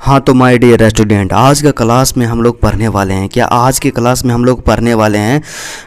हाँ तो my dear student, आज के क्लास में हम लोग पढ़ने वाले हैं क्या आज के क्लास में हम लोग पढ़ने वाले हैं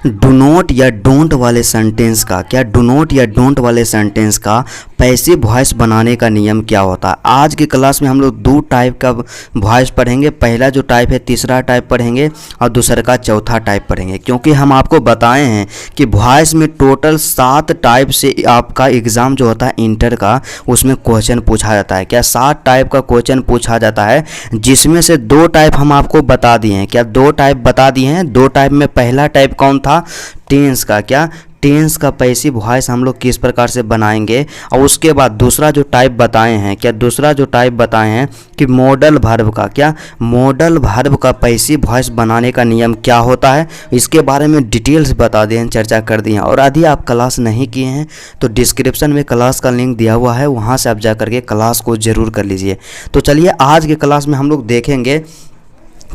डू नॉट या डोंट वाले सेंटेंस का। क्या डू नॉट या डोंट वाले सेंटेंस का पैसिव वॉइस बनाने का नियम क्या होता है। आज की क्लास में हम लोग दो टाइप का वॉइस पढ़ेंगे। पहला जो टाइप है तीसरा टाइप पढ़ेंगे और दूसरा का चौथा टाइप पढ़ेंगे, क्योंकि हम आपको बताए हैं कि वॉइस में टोटल 7 टाइप से आपका एग्ज़ाम जो होता है इंटर का उसमें क्वेश्चन पूछा जाता है। क्या 7 टाइप का क्वेश्चन पूछा जाता है, जिसमें से 2 टाइप हम आपको बता दिए हैं। क्या 2 टाइप बता दिए हैं। 2 टाइप में पहला टाइप कौन था, टेंस का। क्या टेंस का पैसिव वॉइस हम लोग किस प्रकार से बनाएंगे। और उसके बाद दूसरा जो टाइप बताए हैं, क्या दूसरा जो टाइप बताए हैं कि मॉडल वर्ब का। क्या मॉडल वर्ब का पैसिव वॉइस बनाने का नियम क्या होता है, इसके बारे में डिटेल्स बता दें, चर्चा कर दी हैं। और यदि आप क्लास नहीं किए हैं तो डिस्क्रिप्शन में क्लास का लिंक दिया हुआ है, वहाँ से आप जा करके क्लास को ज़रूर कर लीजिए। तो चलिए आज के क्लास में हम लोग देखेंगे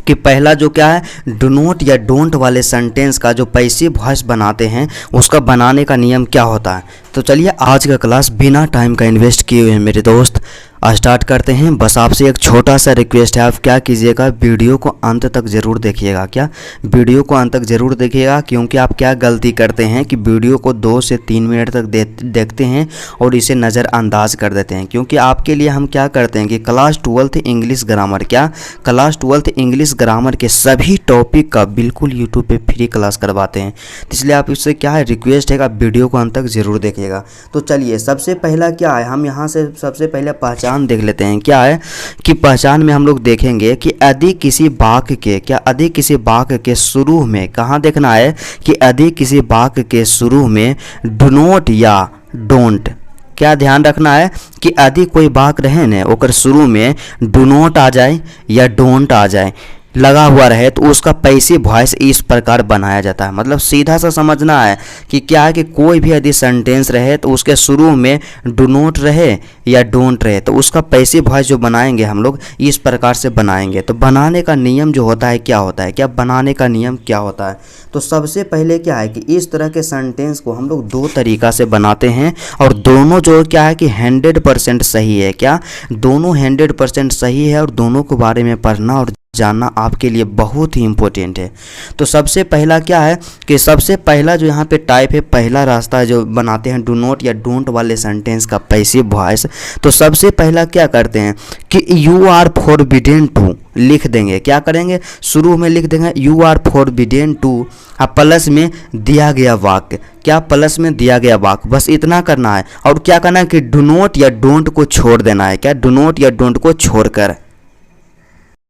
कि पहला जो क्या है डू नॉट या डोंट वाले सेंटेंस का जो पैसिव वॉइस बनाते हैं उसका बनाने का नियम क्या होता है। तो चलिए आज का क्लास बिना टाइम का इन्वेस्ट किए हुए मेरे दोस्त स्टार्ट करते हैं। बस आपसे एक छोटा सा रिक्वेस्ट है, आप क्या कीजिएगा, वीडियो को अंत तक ज़रूर देखिएगा। क्या वीडियो को अंत तक ज़रूर देखिएगा, क्योंकि आप क्या गलती करते हैं कि वीडियो को 2 से 3 मिनट तक देखते हैं और इसे नज़रअंदाज कर देते हैं। क्योंकि आपके लिए हम क्या करते हैं कि क्लास 12th इंग्लिश ग्रामर, क्या क्लास 12th इंग्लिश ग्रामर के सभी टॉपिक का बिल्कुल यूट्यूब पर फ्री क्लास करवाते हैं। इसलिए आप इससे क्या है रिक्वेस्ट है कि आप वीडियो को अंत तक ज़रूर देखिएगा। तो चलिए सबसे पहला क्या है, हम यहाँ से सबसे पहले पहचान देख लेते हैं। क्या है कि पहचान में हम लोग देखेंगे कि यदि किसी वाक्य के, क्या यदि किसी वाक्य के शुरू में, कहाँ देखना है कि यदि किसी वाक्य के शुरू में डू नॉट या डोंट, क्या ध्यान रखना है कि यदि कोई वाक्य रहे न ओकर शुरू में डू नॉट आ जाए या डोंट आ जाए लगा हुआ रहे तो उसका पैसिव वॉइस इस प्रकार बनाया जाता है। मतलब सीधा सा समझना है कि क्या है कि कोई भी यदि सेंटेंस रहे तो उसके शुरू में डू नॉट रहे या डोंट रहे तो उसका पैसिव वॉइस जो बनाएंगे हम लोग इस प्रकार से बनाएंगे। तो बनाने का नियम जो होता है क्या होता है, क्या बनाने का नियम क्या होता है। तो सबसे पहले क्या है कि इस तरह के सेंटेंस को हम लोग 2 तरीक़ा से बनाते हैं और दोनों जो क्या है कि 100% सही है। क्या दोनों 100% सही है और दोनों के बारे में पढ़ना और जानना आपके लिए बहुत ही इम्पोर्टेंट है। तो सबसे पहला क्या है कि सबसे पहला जो यहाँ पे टाइप है, पहला रास्ता जो बनाते हैं डू नॉट या डोंट वाले सेंटेंस का पैसिव वॉइस। तो सबसे पहला क्या करते हैं कि यू आर फॉरबिडेन टू लिख देंगे। क्या करेंगे, शुरू में लिख देंगे यू आर फॉरबिडेन टू, अब प्लस में दिया गया वाक्य। क्या प्लस में दिया गया वाक्य, बस इतना करना है। और क्या करना है कि डू नॉट या डोंट को छोड़ देना है। क्या डू नॉट या डोंट को छोड़कर,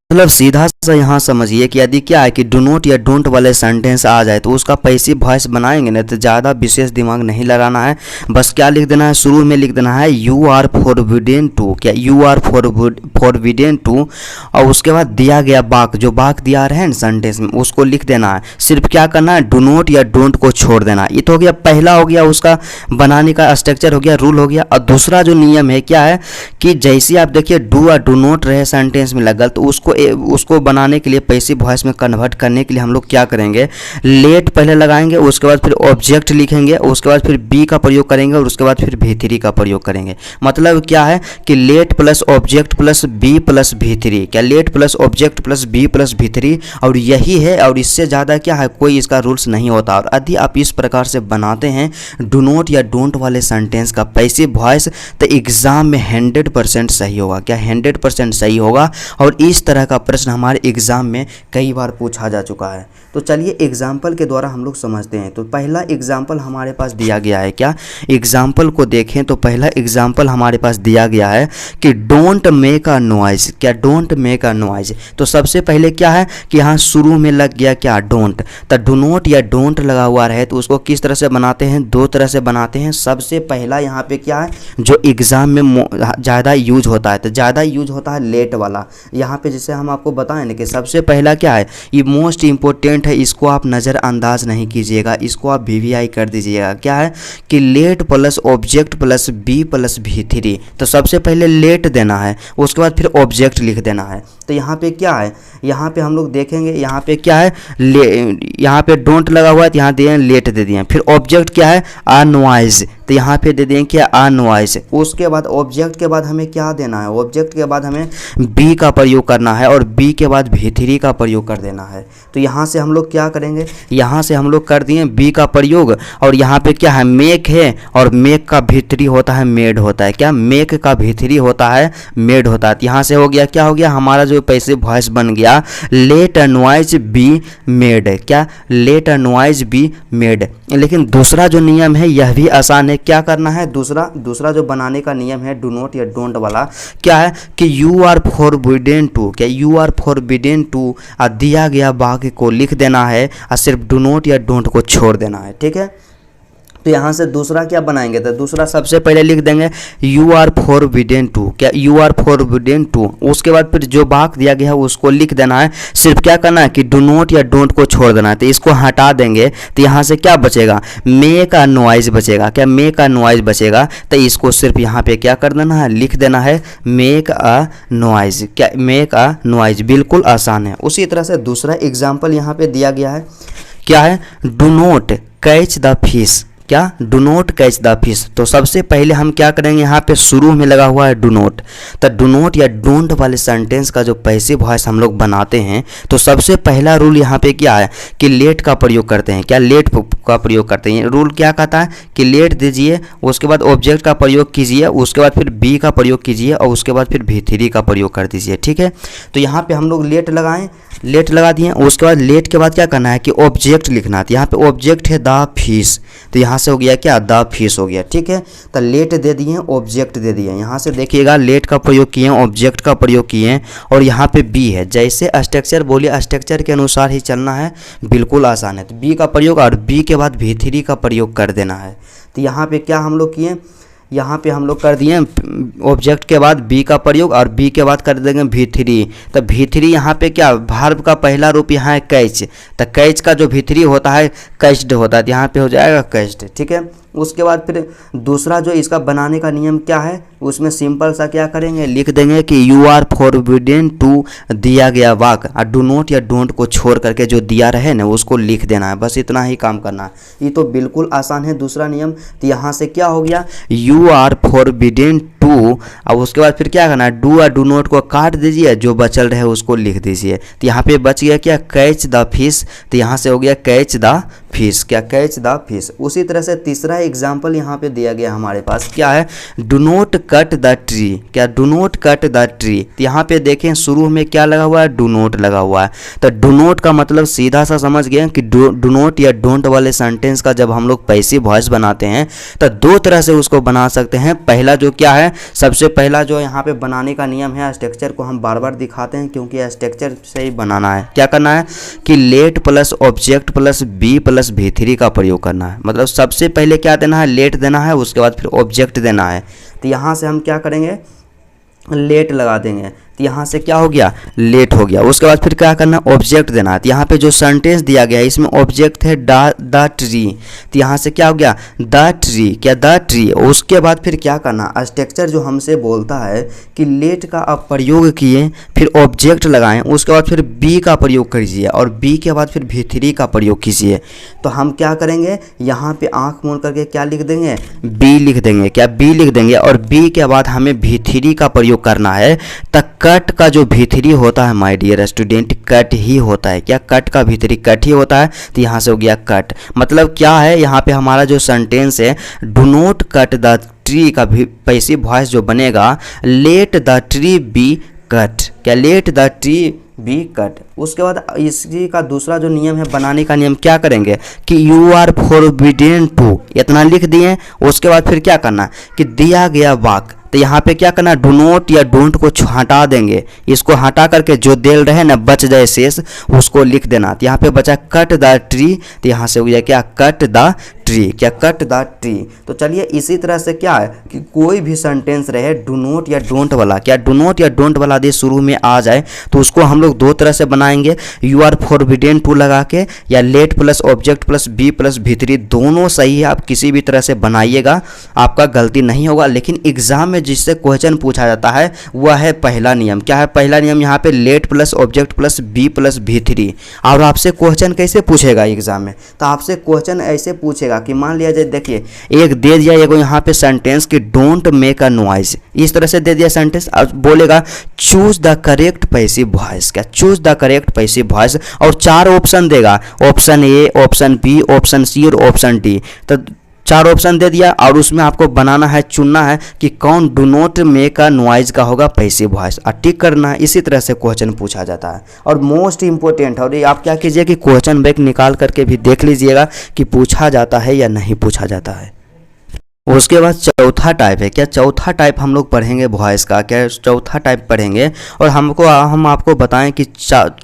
मतलब सीधा सा यहाँ समझिए कि यदि क्या है कि डू नॉट या डोंट वाले सेंटेंस आ जाए तो उसका पैसिव वॉइस बनाएंगे ना, तो ज़्यादा विशेष दिमाग नहीं लगाना है। बस क्या लिख देना है, शुरू में लिख देना है यू आर फॉरबिडेन टू। क्या यू आर फॉरबिडेन टू, और उसके बाद दिया गया वाक्य, जो वाक्य दिया रहे हैं सेंटेंस में उसको लिख देना है। सिर्फ क्या करना है, डू नॉट या डोंट को छोड़ देना। ये तो हो गया, पहला हो गया उसका बनाने का स्ट्रक्चर हो गया, रूल हो गया। और दूसरा जो नियम है क्या है कि जैसे आप देखिए डू और डू नॉट रहे सेंटेंस में लगल तो उसको बनाने के लिए पैसिव वॉइस में कन्वर्ट करने के लिए हम लोग क्या करेंगे, लेट पहले लगाएंगे, उसके बाद फिर ऑब्जेक्ट लिखेंगे, उसके बाद फिर बी का प्रयोग करेंगे और उसके बाद फिर V3 का प्रयोग करेंगे। मतलब क्या है कि let plus object plus be plus V3। क्या let plus object plus be plus V3, और यही है। और इससे ज़्यादा क्या है कोई इसका रूल्स नहीं होता। और यदि आप इस प्रकार से बनाते हैं डू नॉट या डोंट वाले सेंटेंस का पैसिव वॉइस तो एग्ज़ाम में 100% सही होगा। क्या 100% सही होगा। और इस तरह का प्रश्न हमारे एग्ज़ाम में कई बार पूछा जा चुका है। तो चलिए एग्जाम्पल के द्वारा हम लोग समझते हैं। तो पहला एग्जाम्पल हमारे पास दिया गया है। क्या एग्जाम्पल को देखें तो पहला एग्जाम्पल हमारे पास दिया गया है कि डोंट मेक अ नॉइज। क्या डोंट मेक अ नॉइज, तो सबसे पहले क्या है कि यहाँ शुरू में लग गया क्या डोंट। तो डू नॉट या डोंट लगा हुआ रहे तो उसको किस तरह से बनाते हैं, 2 तरह से बनाते हैं। सबसे पहला यहाँ पे क्या है जो एग्ज़ाम में ज़्यादा यूज होता है, तो ज़्यादा यूज होता है लेट वाला। यहाँ पे जैसे हम आपको बताएं ना कि सबसे पहला क्या है, ये मोस्ट इंपॉर्टेंट है, इसको आप नज़रअंदाज नहीं कीजिएगा, इसको आप VVI कर दीजिएगा। क्या है कि let plus object plus be plus V3। तो सबसे पहले लेट देना है, उसके बाद फिर ऑब्जेक्ट लिख देना है। तो यहाँ पे क्या है, यहाँ पे हम लोग देखेंगे यहाँ पे क्या है, यहाँ पे डोंट लगा हुआ है तो यहाँ दिए लेट दे दिए। फिर ऑब्जेक्ट क्या है, अ नॉइज। तो यहाँ पे दे देंगे क्या अनवाइज। उसके बाद ऑब्जेक्ट के बाद हमें क्या देना है, ऑब्जेक्ट के बाद हमें बी का प्रयोग करना है और बी के बाद भी3 का प्रयोग कर देना है। तो यहाँ से हम लोग क्या करेंगे, यहाँ से हम लोग कर दिए बी का प्रयोग और यहाँ पे क्या है मेक है और मेक का भी3 होता है मेड होता है, क्या मेक का भी3 होता है मेड होता है। तो यहाँ से हो गया क्या हो गया हमारा जो पैसिव वॉइस बन गया लेट नॉइज बी मेड, क्या लेट नॉइज बी मेड। लेकिन दूसरा जो नियम है यह भी आसान है, क्या करना है, दूसरा जो बनाने का नियम है डू नॉट या डोंट वाला क्या है कि यू आर फॉरबिडेन टू, क्या यू आर फॉरबिडेन टू दिया गया वाक्य को लिख देना है और सिर्फ डू नॉट या डोंट को छोड़ देना है, ठीक है। तो यहाँ से दूसरा क्या बनाएंगे, तो दूसरा सबसे पहले लिख देंगे यू आर फॉरबिडेन टू, क्या यू आर फॉरबिडेन टू। उसके बाद फिर जो वाक्य दिया गया है उसको लिख देना है, सिर्फ क्या करना है कि डू नॉट या डोंट को छोड़ देना है। तो इसको हटा देंगे तो यहाँ से क्या बचेगा मेक अ नॉइज बचेगा, क्या मेक अ नॉइज बचेगा। तो इसको सिर्फ यहाँ पे क्या कर देना है लिख देना है मेक अ नॉइज, क्या मेक अ नॉइज, बिल्कुल आसान है। उसी तरह से दूसरा एग्जाम्पल यहाँ पे दिया गया है, क्या है do not catch the fish, क्या do not catch the fish. तो सबसे पहले हम क्या करेंगे, यहाँ पे शुरू में लगा हुआ है डू नॉट, तो डू नॉट या डोंट वाले सेंटेंस का जो पैसिव वॉइस हम लोग बनाते हैं तो सबसे पहला रूल यहाँ पे क्या है कि लेट का प्रयोग करते हैं, क्या लेट का प्रयोग करते हैं। रूल क्या कहता है कि लेट दीजिए, उसके बाद ऑब्जेक्ट का प्रयोग कीजिए, उसके बाद फिर बी का प्रयोग कीजिए और उसके बाद फिर भी3 का प्रयोग कर दीजिए, ठीक है। तो यहाँ पे हम लोग लेट लगाएं, लेट लगा दिए, उसके बाद लेट के बाद क्या करना है कि ऑब्जेक्ट लिखना है। तो यहाँ पे ऑब्जेक्ट है द फिश, तो यहाँ से हो गया क्या द फिश हो गया, ठीक है। तो लेट दे दिए ऑब्जेक्ट दे दिए, यहाँ से देखिएगा लेट का प्रयोग किए ऑब्जेक्ट का प्रयोग किए और यहाँ पे बी है, जैसे स्ट्रक्चर बोलिए स्ट्रक्चर के अनुसार ही चलना है, बिल्कुल आसान है। तो बी का प्रयोग और बी के बाद भी3 का प्रयोग कर देना है। तो यहाँ पे क्या हम लोग किए, यहाँ पे हम लोग कर दिए ऑब्जेक्ट के बाद बी का प्रयोग और बी के बाद कर देंगे भी3। तो भी3 यहाँ पे क्या वर्ब का पहला रूप यहाँ है कैच, तो कैच का जो भी3 होता है कैच्ड होता है, तो यहाँ पे हो जाएगा कैच्ड, ठीक है। उसके बाद फिर दूसरा जो इसका बनाने का नियम क्या है, उसमें सिंपल सा क्या करेंगे लिख देंगे कि यू आर फॉरबिडेन टू दिया गया वाक्य और डू नॉट या डोंट को छोड़ करके जो दिया रहे ना उसको लिख देना है, बस इतना ही काम करना है। ये तो बिल्कुल आसान है दूसरा नियम। तो यहाँ से क्या हो गया यू आर फॉरबिडेन टू और उसके बाद फिर क्या करना है डू और डू नॉट को काट दीजिए, जो बचल रहे उसको लिख दीजिए। तो यहाँ पे बच गया क्या कैच द फिश, तो यहाँ से हो गया कैच द फिश, क्या कैच द फिश। उसी तरह से तीसरा एग्जाम्पल यहाँ पे दिया गया हमारे पास, क्या है do not cut the tree, क्या do not cut the tree. तो यहाँ पे देखें शुरू में क्या लगा हुआ है डू नॉट लगा हुआ है। तो डू नॉट का मतलब सीधा सा समझ गए कि डू नॉट या डोंट वाले सेंटेंस का जब हम लोग पैसिव वॉइस बनाते हैं तो दो तरह से उसको बना सकते हैं। पहला जो क्या है, सबसे पहला जो यहाँ पे बनाने का नियम है, स्ट्रक्चर को हम बार बार दिखाते हैं क्योंकि स्ट्रक्चर से ही बनाना है। क्या करना है कि let plus object plus be plus भी3 का प्रयोग करना है। मतलब सबसे पहले क्या देना है लेट देना है, उसके बाद फिर ऑब्जेक्ट देना है। तो यहाँ से हम क्या करेंगे लेट लगा देंगे, तो यहाँ से क्या हो गया लेट हो गया। उसके बाद फिर क्या करना ऑब्जेक्ट देना है। तो यहाँ पे जो सेंटेंस दिया गया है इसमें ऑब्जेक्ट है द ट्री, तो यहाँ से क्या हो गया द ट्री, क्या द ट्री। उसके बाद फिर क्या करना स्ट्रक्चर जो हमसे बोलता है कि लेट का आप प्रयोग किए फिर ऑब्जेक्ट लगाएं, उसके बाद फिर बी का प्रयोग कीजिए और बी के बाद फिर भी3 का प्रयोग कीजिए। तो हम क्या करेंगे यहाँ पे आँख मोड़ करके क्या लिख देंगे बी लिख देंगे, क्या बी लिख देंगे और बी के बाद हमें भी3 का प्रयोग करना है। तक कट का जो भी3 होता है माय डियर स्टूडेंट कट ही होता है, क्या कट का भी3 कट ही होता है। तो यहाँ से हो गया कट, मतलब क्या है यहाँ पे हमारा जो सेंटेंस है do not cut the tree का भी पैसिव वॉइस जो बनेगा let the tree be cut, क्या let the tree be cut. उसके बाद इसी का दूसरा जो नियम है बनाने का नियम क्या करेंगे कि यू आर फॉरबिडेन टू इतना लिख दिए। उसके बाद फिर क्या करना कि दिया गया वाक्य, तो यहाँ पे क्या करना डू नॉट या डोंट को हटा देंगे, इसको हटा करके जो देल रहे ना बच जाए शेष उसको लिख देना। तो यहाँ पे बचा कट द ट्री, तो यहाँ से हो गया क्या कट द ट्री, क्या कट द ट्री। तो चलिए इसी तरह से क्या है कि कोई भी सेंटेंस रहे डू नॉट या डोंट वाला, क्या डू नॉट या डोंट वाला यदि शुरू में आ जाए तो उसको हम लोग दो तरह से बनाएंगे, यू आर फॉरबिडेन टू लगा के या let plus object plus be plus भी3 दोनों सही है। आप किसी भी तरह से बनाइएगा आपका गलती नहीं होगा। लेकिन एग्जाम में जिससे क्वेश्चन पूछा जाता है वह है पहला नियम। क्या है पहला नियम यहाँ पे let plus object plus be plus भी3। और आपसे क्वेश्चन कैसे पूछेगा एग्जाम में, तो आपसे क्वेश्चन ऐसे पूछेगा लीजिएगा कि मान लिया जाए, देखिए एक दे दिया एगो यहाँ पे सेंटेंस कि डोंट मेक अ नॉइज, इस तरह से दे दिया सेंटेंस। अब बोलेगा choose the correct passive voice, क्या choose the correct passive voice, और 4 ऑप्शन देगा, option A, option B, option C और ऑप्शन डी। तो 4 ऑप्शन दे दिया और उसमें आपको बनाना है, चुनना है कि कौन do not make a noise का होगा पैसिव वॉइस, और टिक करना है। इसी तरह से क्वेश्चन पूछा जाता है और मोस्ट इंपॉर्टेंट, और ये आप क्या कीजिए कि क्वेश्चन बैंक निकाल करके भी देख लीजिएगा कि पूछा जाता है या नहीं पूछा जाता है। उसके बाद चौथा टाइप है, क्या चौथा टाइप हम लोग पढ़ेंगे वॉइस का, क्या चौथा टाइप पढ़ेंगे, और हम आपको बताएं कि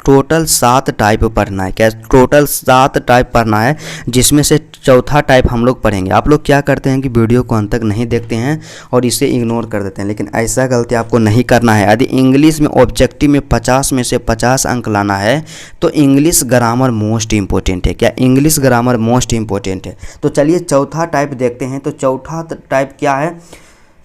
टोटल 7 टाइप पढ़ना है, क्या टोटल 7 टाइप पढ़ना है, जिसमें से चौथा टाइप हम लोग पढ़ेंगे। आप लोग क्या करते हैं कि वीडियो को अंत तक नहीं देखते हैं और इसे इग्नोर कर देते हैं, लेकिन ऐसा गलती आपको नहीं करना है। यदि इंग्लिश में ऑब्जेक्टिव में 50 में से 50 अंक लाना है तो इंग्लिश ग्रामर मोस्ट इंपॉर्टेंट है, क्या इंग्लिश ग्रामर मोस्ट इंपॉर्टेंट है। तो चलिए चौथा टाइप देखते हैं। तो चौथा टाइप क्या है,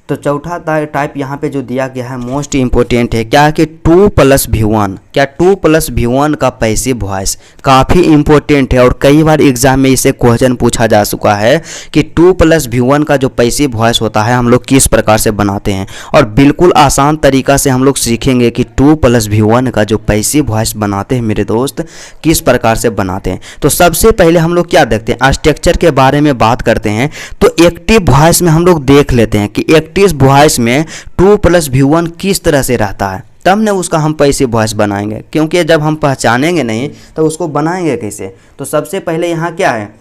तो चौथा टाइप यहाँ पे जो दिया गया है मोस्ट इंपॉर्टेंट है, क्या है कि 2+V1, क्या 2+V1 का पैसिव वॉइस काफ़ी इंपॉर्टेंट है और कई बार एग्जाम में इसे क्वेश्चन पूछा जा चुका है कि 2+V1 का जो पैसिव वॉइस होता है हम लोग किस प्रकार से बनाते हैं, और बिल्कुल आसान तरीका से हम लोग सीखेंगे कि 2+V1 का जो पैसिव वॉइस बनाते हैं मेरे दोस्त किस प्रकार से बनाते हैं। तो सबसे पहले हम लोग क्या देखते हैं, स्ट्रक्चर के बारे में बात करते हैं। तो एक्टिव वॉइस में हम लोग देख लेते हैं कि एक्टिव वॉइस में 2+V1 किस तरह से रहता है, तब ने उसका हम पैसिव वॉइस बनाएंगे, क्योंकि जब हम पहचानेंगे नहीं तो उसको बनाएंगे कैसे। तो सबसे पहले यहाँ क्या है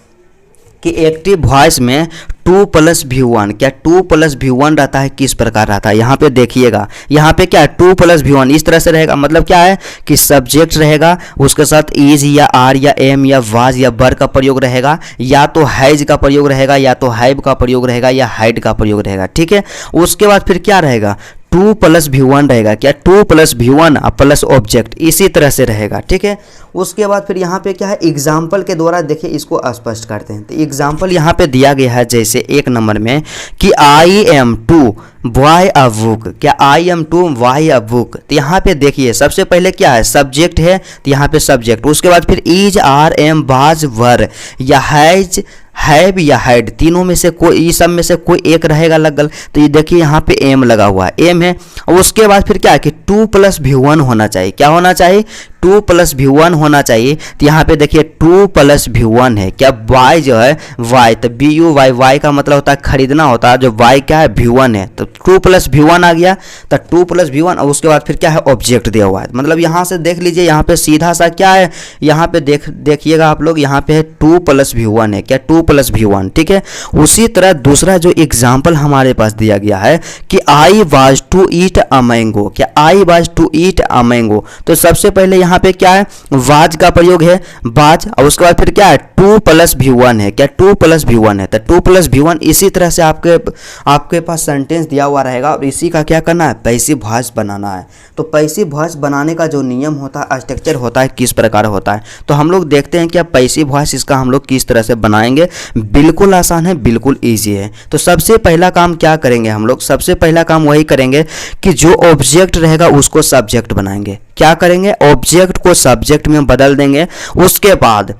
कि एक्टिव वॉइस में 2+V1, क्या 2+V1 रहता है, किस प्रकार रहता है, यहाँ पे देखिएगा। यहाँ पे क्या है 2+V1 इस तरह से रहेगा, मतलब क्या है कि सब्जेक्ट रहेगा, उसके साथ इज या आर या एम या वाज या वर का प्रयोग रहेगा, या तो हैज का प्रयोग रहेगा, या तो हैव का प्रयोग रहेगा, या हाइड का प्रयोग रहेगा, ठीक है। उसके बाद फिर क्या रहेगा 2+V1 रहेगा, क्या 2+V1 प्लस ऑब्जेक्ट, इसी तरह से रहेगा, ठीक है। उसके बाद फिर यहाँ पे क्या है एग्जाम्पल के द्वारा देखिए इसको स्पष्ट करते हैं। तो एग्जाम्पल यहाँ पे दिया गया है, जैसे 1 नंबर में कि I am to buy a book, क्या I am to buy a book. तो यहाँ पे देखिए सबसे पहले क्या है सब्जेक्ट है, तो यहाँ पे सब्जेक्ट, उसके बाद फिर is are am was were या हैज हैव या हाइड, तीनों में से कोई, इस सब में से कोई एक रहेगा लगल। तो ये देखिए यहाँ पे एम लगा हुआ है, एम है। और उसके बाद फिर क्या है कि 2+V1 होना चाहिए, क्या होना चाहिए 2+V1 होना चाहिए। तो यहाँ पे देखिए 2+V1 है, क्या वाई जो है वाई, तो BUY, वाई का मतलब होता है खरीदना होता है, जो वाई क्या है V1 है, तो 2+V1 आ गया। तो 2+V1 और उसके बाद फिर क्या है ऑब्जेक्ट दिया हुआ है, मतलब यहाँ से देख लीजिए यहाँ पे सीधा सा क्या है, यहाँ पे देखिएगा आप लोग, यहाँ पे है 2+V1 है, क्या 2+V1, ठीक है। उसी तरह दूसरा जो एग्जाम्पल हमारे पास दिया गया है कि I was to eat a mango, क्या I was to eat a mango. तो सबसे पहले यहाँ पे क्या है वाज का प्रयोग है, वाज, और उसके बाद फिर क्या है 2+V1 है, क्या 2+V1 है। तो 2+V1 इसी तरह से आपके पास सेंटेंस दिया हुआ रहेगा और इसी का क्या करना है पैसिव वॉइस बनाना है। तो पैसिव वॉइस बनाने का जो नियम होता है, स्ट्रक्चर होता है, किस प्रकार होता है, तो हम लोग देखते हैं कि अब पैसिव वॉइस इसका हम लोग किस तरह से बनाएंगे। बिल्कुल आसान है, बिल्कुल ईजी है। तो सबसे पहला काम क्या करेंगे हम लोग, सबसे पहला काम वही करेंगे कि जो ऑब्जेक्ट रहेगा उसको सब्जेक्ट बनाएंगे। क्या करेंगे ऑब्जेक्ट को सब्जेक्ट में बदल देंगे। उसके बाद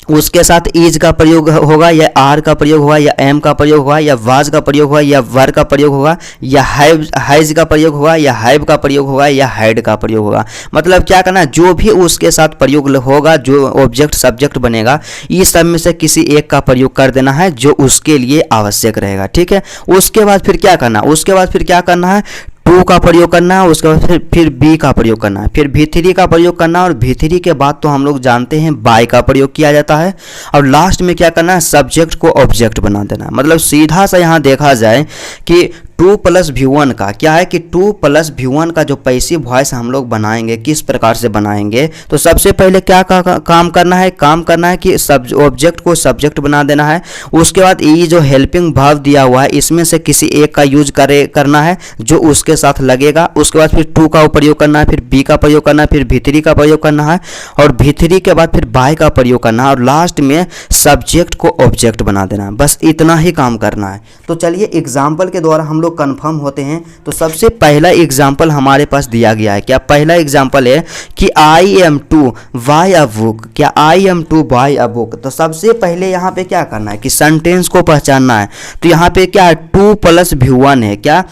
उसके साथ इज का प्रयोग होगा, या आर का प्रयोग होगा, या एम का प्रयोग होगा, या वाज का प्रयोग होगा, या वर का प्रयोग होगा, या हैज का प्रयोग होगा, या हैव का प्रयोग होगा, या हाइड का प्रयोग होगा। मतलब क्या करना, जो भी उसके साथ प्रयोग होगा, जो ऑब्जेक्ट सब्जेक्ट बनेगा, इस सब में से किसी एक का प्रयोग कर देना है जो उसके लिए आवश्यक रहेगा, ठीक है। उसके बाद फिर क्या करना, उसके बाद फिर क्या करना है 2 का प्रयोग करना है, उसके बाद फिर बी का प्रयोग करना है, फिर V3 का प्रयोग करना है, और V3 के बाद तो हम लोग जानते हैं बाय का प्रयोग किया जाता है, और लास्ट में क्या करना है सब्जेक्ट को ऑब्जेक्ट बना देना है। मतलब सीधा सा यहाँ देखा जाए कि 2+V1 का क्या है कि 2+V1 का जो पैसिव वॉइस हम लोग बनाएंगे किस प्रकार से बनाएंगे। तो सबसे पहले क्या काम करना है, काम करना है कि ऑब्जेक्ट को सब्जेक्ट बना देना है। उसके बाद ये जो हेल्पिंग वर्ब दिया हुआ है इसमें से किसी एक का यूज करना है जो उसके साथ लगेगा। उसके बाद फिर 2 का प्रयोग करना है, फिर बी का प्रयोग करना है, फिर V3 का प्रयोग करना है, और V3 के बाद फिर बाय का प्रयोग करना है, और लास्ट में सब्जेक्ट को ऑब्जेक्ट बना देना है। बस इतना ही काम करना है। तो चलिए एग्जाम्पल के द्वारा हम लोग लोग कंफर्म होते हैं तो सबसे पहला एग्जाम्पल हमारे पास दिया गया है। क्या पहला एग्जाम्पल है कि I am to buy a book. क्या I am to buy a book. तो सबसे पहले यहाँ पे क्या करना है कि सेंटेंस को पहचानना है। तो यहाँ पे क्या है, 2 + V1 है। क्या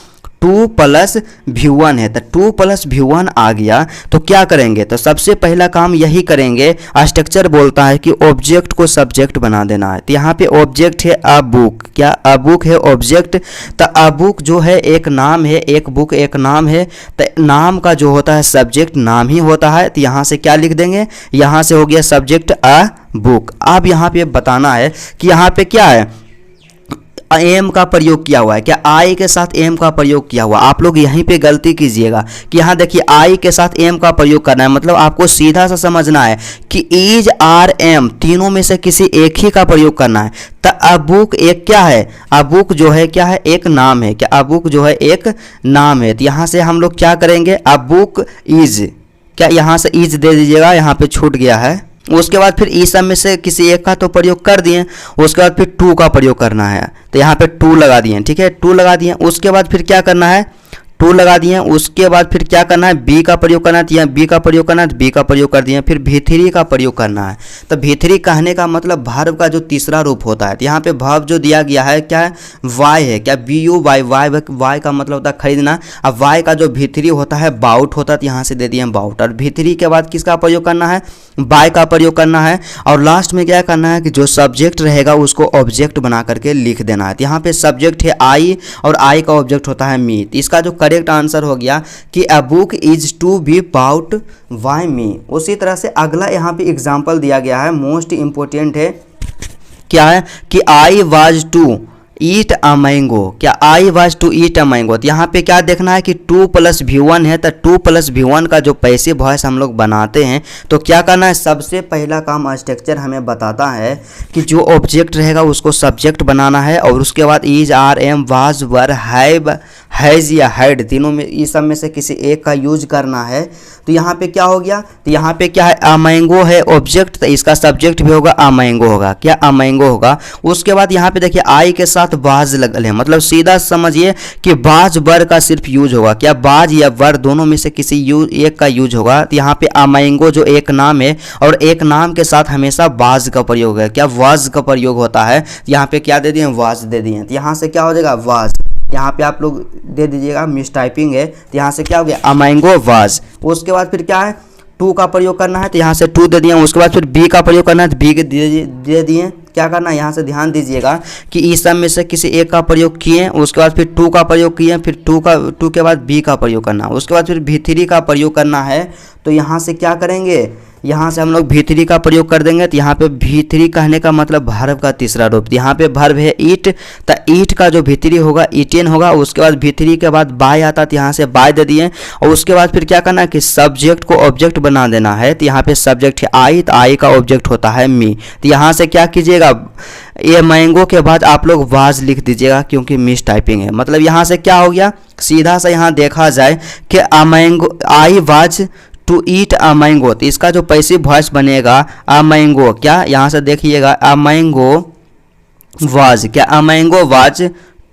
2 + V1 है। तो 2 + V1 आ गया तो क्या करेंगे, तो सबसे पहला काम यही करेंगे। स्ट्रक्चर बोलता है कि ऑब्जेक्ट को सब्जेक्ट बना देना है। तो यहाँ पे ऑब्जेक्ट है अ बुक। क्या अ बुक है ऑब्जेक्ट। तो अ बुक जो है एक नाम है, एक बुक एक नाम है। तो नाम का जो होता है सब्जेक्ट नाम ही होता है। तो यहाँ से क्या लिख देंगे, यहाँ से हो गया सब्जेक्ट अ बुक। अब यहाँ पे बताना है कि यहाँ पे क्या है, एम का प्रयोग किया हुआ है। क्या आई के साथ एम का प्रयोग किया हुआ। आप लोग यहीं पे गलती कीजिएगा कि यहाँ देखिए आई के साथ एम का प्रयोग करना है। मतलब आपको सीधा सा समझना है कि इज आर एम तीनों में से किसी एक ही का प्रयोग करना है। तो अ बुक एक क्या है, अ बुक जो है क्या है, एक नाम है। क्या अ बुक जो है एक नाम है। तो यहाँ से हम लोग क्या करेंगे, अ बुक इज। क्या यहाँ से इज दे दीजिएगा, यहाँ पे छूट गया है। उसके बाद फिर इस सब में से किसी एक का तो प्रयोग कर दिए। उसके बाद फिर 2 का प्रयोग करना है। तो यहाँ पे 2 लगा दिए, ठीक है, 2 लगा दिए। उसके बाद फिर क्या करना है, 2 लगा दिए। उसके बाद फिर क्या करना है, बी का प्रयोग करना है। तो यहाँ बी का प्रयोग करना है, तो बी का प्रयोग कर दिए। फिर V3 का प्रयोग करना है। तो V3 कहने का मतलब वर्ब का जो तीसरा रूप होता है। तो यहाँ पे वर्ब जो दिया गया है क्या है, वाई है। क्या BUY, वाई का मतलब होता है खरीदना। अब वाई का जो V3 होता है बाउट होता है। तो यहाँ से दे दिए बाउट। और V3 के बाद किसका प्रयोग करना है, बाय का प्रयोग करना है। और लास्ट में क्या करना है कि जो सब्जेक्ट रहेगा उसको ऑब्जेक्ट बना करके लिख देना है। तो यहाँ पे सब्जेक्ट है आई और आई का ऑब्जेक्ट होता है मी। तो इसका जो करेक्ट आंसर हो गया कि a book is to be bought by me. उसी तरह से अगला यहाँ पे एग्जाम्पल दिया गया है, मोस्ट इंपोर्टेंट है। क्या है कि I was to eat a mango. क्या I was to eat a mango. तो यहाँ पे क्या देखना है कि 2 + V1 है। तो 2 + V1 का जो पैसिव वॉइस हम लोग बनाते हैं तो क्या करना है, सबसे पहला काम स्ट्रक्चर हमें बताता है कि जो ऑब्जेक्ट रहेगा उसको सब्जेक्ट बनाना है। और उसके बाद is are am was were have has या हैड तीनों में इस सब में से किसी एक का यूज करना है। तो यहाँ पे क्या हो गया, तो यहाँ पे क्या है, अ मैंगो है ऑब्जेक्ट। तो इसका सब्जेक्ट भी होगा अ मैंगो होगा। क्या अ मैंगो होगा। उसके बाद यहाँ पे देखिए आई के साथ बाज लगल है। मतलब सीधा समझिए कि बाज वर का सिर्फ यूज होगा। क्या बाज या वर दोनों में से किसी एक का यूज होगा। तो यहाँ पे अ मैंगो जो एक नाम है और एक नाम के साथ हमेशा बाज का प्रयोग है। क्या वाज का प्रयोग होता है। यहाँ पे क्या दे दिए, वाज दे दिए। तो यहाँ से क्या हो जाएगा, वाज। यहाँ पे आप लोग दे दीजिएगा, मिस टाइपिंग है। तो यहाँ से क्या हो गया, अ मैंगो वाज। उसके बाद फिर क्या है, 2 का प्रयोग करना है। तो यहाँ से 2 दे दिए। उसके बाद फिर बी का प्रयोग करना है। तो बी दे दिए। क्या करना है, यहाँ से ध्यान दीजिएगा कि इस सब में से किसी एक का प्रयोग किए। उसके बाद फिर 2 का प्रयोग किए। फिर 2 के बाद बी का प्रयोग करना है। उसके बाद फिर V3 का प्रयोग करना है। तो यहाँ से क्या करेंगे, यहाँ से हम लोग V3 का प्रयोग कर देंगे। तो यहाँ पे V3 कहने का मतलब वर्ब का तीसरा रूप। यहाँ पे वर्ब है ईट। तो ईट का जो V3 होगा ईटेन होगा। उसके बाद V3 के बाद बाय आता। तो यहाँ से बाय दे दिए। और उसके बाद फिर क्या करना है कि सब्जेक्ट को ऑब्जेक्ट बना देना है। तो यहाँ पे सब्जेक्ट है आई। तो आई का ऑब्जेक्ट होता है मी। तो यहाँ से क्या कीजिएगा, ये मैंगो के बाद आप लोग वाज लिख दीजिएगा क्योंकि मिस टाइपिंग है। मतलब यहाँ से क्या हो गया, सीधा सा यहाँ देखा जाए कि a mango I was to eat a mango. तो इसका जो पैसिव वॉइस बनेगा अ मैंगो। क्या यहाँ से देखिएगा, अ मैंगो वाज। क्या a mango was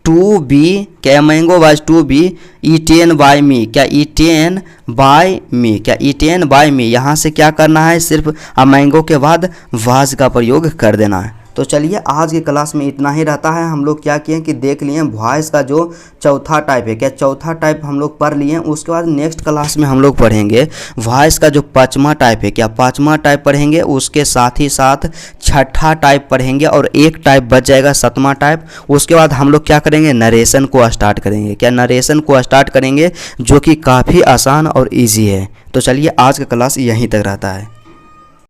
to be. क्या mango was to be eaten by me. क्या ईटेन बाय मी। क्या ईटेन बाय मी। यहाँ से क्या करना है, सिर्फ अ मैंगो के बाद वाज का प्रयोग कर देना है। तो चलिए आज की क्लास में इतना ही रहता है। हम लोग क्या किए कि देख लिए वॉइस का जो चौथा टाइप है। क्या चौथा टाइप हम लोग पढ़ लिए। उसके बाद नेक्स्ट क्लास में हम लोग पढ़ेंगे वॉइस का जो 5वां टाइप है। क्या 5वां टाइप पढ़ेंगे। उसके साथ ही साथ 6ठा टाइप पढ़ेंगे और एक टाइप बच जाएगा 7वां टाइप। उसके बाद हम लोग क्या करेंगे, नरेशन को स्टार्ट करेंगे। क्या नरेशन को स्टार्ट करेंगे जो कि काफ़ी आसान और ईजी है। तो चलिए आज का क्लास यहीं तक रहता है।